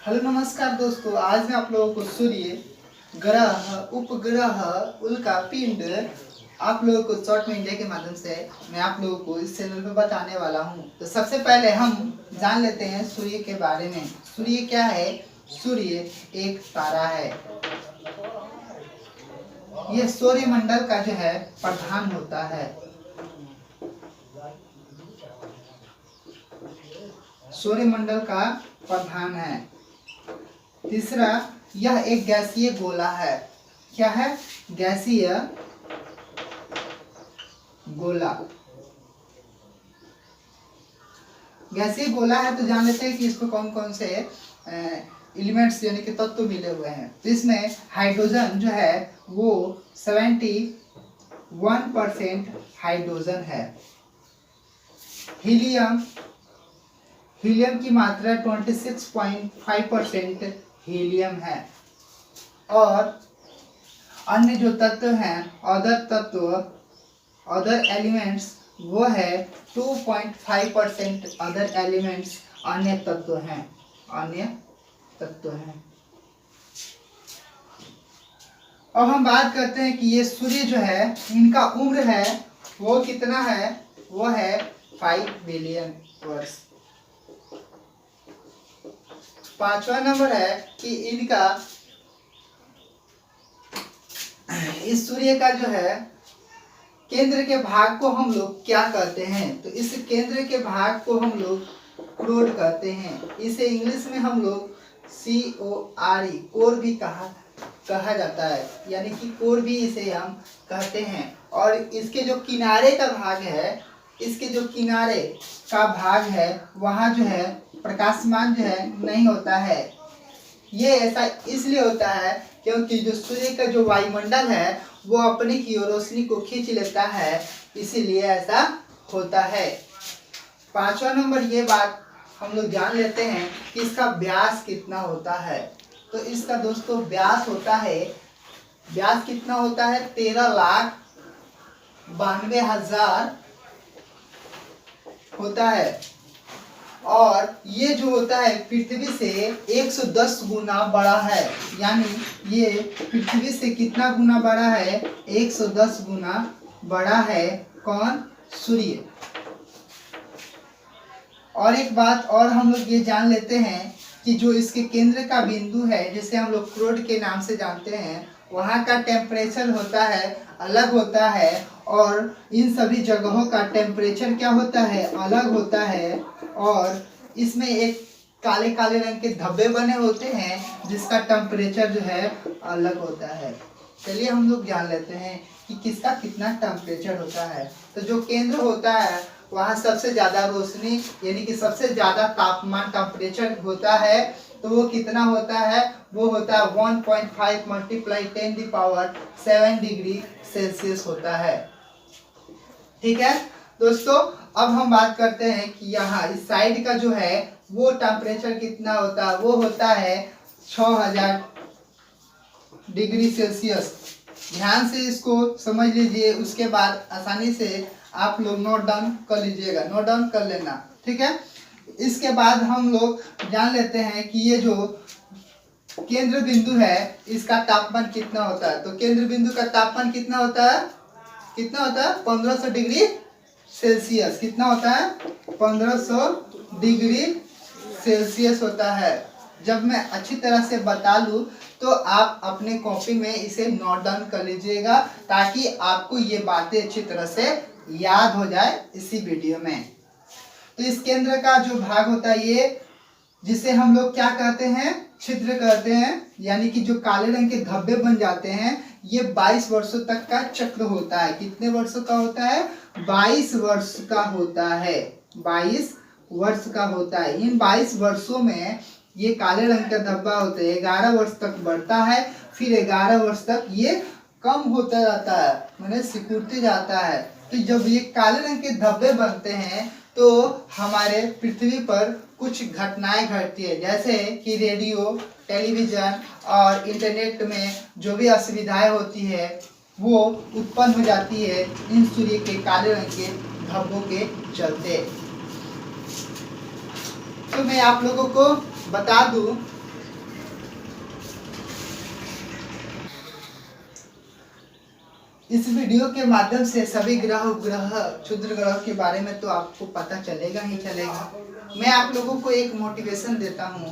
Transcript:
Hello नमस्कार दोस्तों, आज मैं आप लोगों को सूर्य, ग्रह, उपग्रह, उल्का पिंड आप लोगों को शॉर्ट में इंडिया के माध्यम से मैं आप लोगों को इस चैनल पे बताने वाला हूं। तो सबसे पहले हम जान लेते हैं सूर्य के बारे में। सूर्य क्या है? सूर्य एक तारा है। यह सौरमंडल का जो है प्रधान होता है। सौरमंडल का प्रधान है। तीसरा, यह एक गैसीय गोला है। क्या है? गैसीय गोला। गैसीय गोला है तो जान लेते हैं कि इसमें कौन कौन से एलिमेंट्स यानी कि तत्व मिले हुए हैं। तो इसमें हाइड्रोजन जो है वो 71% हाइड्रोजन है। हीलियम की मात्रा 26.5% हीलियम है। और अन्य जो तत्व हैं, अदर एलिमेंट्स, वो है 2.5% अदर एलिमेंट्स अन्य तत्व हैं। अब हम बात करते हैं कि ये सूर्य जो है, इनका उम्र है वो कितना है? वो है 5 बिलियन वर्ष। 5वां नंबर है कि इस सूर्य का जो है केंद्र के भाग को हम लोग क्या कहते हैं? तो इस केंद्र के भाग को हम लोग क्रोड कहते हैं। इसे इंग्लिश में हम लोग CORE कोर भी कहा जाता है, यानी कि कोर भी इसे हम कहते हैं। और इसके जो किनारे का भाग है, वहाँ जो है प्रकाशमान जो है नहीं होता है। ये ऐसा इसलिए होता है क्योंकि जो सूर्य का जो वायुमंडल है वो अपने की ओर रोशनी को खींच लेता है, इसीलिए ऐसा होता है। 5वां नंबर, ये बात हम लोग जान लेते हैं कि इसका व्यास कितना होता है। तो इसका दोस्तों व्यास कितना होता है? 13,92,000 होता है। और ये जो होता है पृथ्वी से 110 गुना बड़ा है। यानी ये पृथ्वी से कितना गुना बड़ा है? 110 गुना बड़ा है। कौन? सूर्य। और एक बात और हम लोग ये जान लेते हैं कि जो इसके केंद्र का बिंदु है, जिसे हम लोग क्रोड के नाम से जानते हैं, वहाँ का टेम्परेचर होता है अलग होता है। और इन सभी जगहों का टेम्परेचर क्या होता है? अलग होता है। और इसमें एक काले काले रंग के धब्बे बने होते हैं जिसका टेम्परेचर जो है अलग होता है। चलिए हम लोग जान लेते हैं कि किसका कितना टेम्परेचर होता है। तो जो केंद्र होता है वहाँ सबसे ज़्यादा रोशनी यानी कि सबसे ज़्यादा तापमान टेम्परेचर होता है। तो वो कितना होता है? वो होता है 1.5 × 10⁻⁷ डिग्री सेल्सियस होता है। ठीक है दोस्तों, अब हम बात करते हैं कि यहाँ इस साइड का जो है वो टेम्परेचर कितना होता है? वो होता है 6000 डिग्री सेल्सियस। ध्यान से इसको समझ लीजिए, उसके बाद आसानी से आप लोग नोट डाउन कर लीजिएगा, नोट डाउन कर लेना। ठीक है, इसके बाद हम लोग जान लेते हैं कि ये जो केंद्र बिंदु है इसका तापमान कितना होता है। तो केंद्र बिंदु का तापमान कितना होता है? 1500 डिग्री सेल्सियस। कितना होता है? 1500 डिग्री सेल्सियस होता है। जब मैं अच्छी तरह से बता लूँ तो आप अपने कॉपी में इसे नोट डाउन कर लीजिएगा, ताकि आपको ये बातें अच्छी तरह से याद हो जाए इसी वीडियो में। तो इस केंद्र का जो भाग होता है, ये जिसे हम लोग क्या कहते हैं? छिद्र कहते हैं। यानी कि जो काले रंग के धब्बे बन जाते हैं, ये 22 वर्षों तक का चक्र होता है। कितने वर्षों का होता है? 22 वर्ष का होता है। 22 वर्ष का होता है। इन 22 वर्षों में ये काले रंग का धब्बा होता है 11 वर्ष तक बढ़ता है, फिर 11 वर्ष तक ये कम होता जाता है, माने सिकुड़ते जाता है। तो जब ये काले रंग के धब्बे बनते हैं तो हमारे पृथ्वी पर कुछ घटनाएं घटती है, जैसे कि रेडियो, टेलीविज़न और इंटरनेट में जो भी असुविधाएं होती है वो उत्पन्न हो जाती है इन सूर्य के काले रंग के धब्बों के चलते। तो मैं आप लोगों को बता दूं इस वीडियो के माध्यम से सभी ग्रह उपग्रह क्षुद्र ग्रह के बारे में तो आपको पता चलेगा ही चलेगा। मैं आप लोगों को एक मोटिवेशन देता हूँ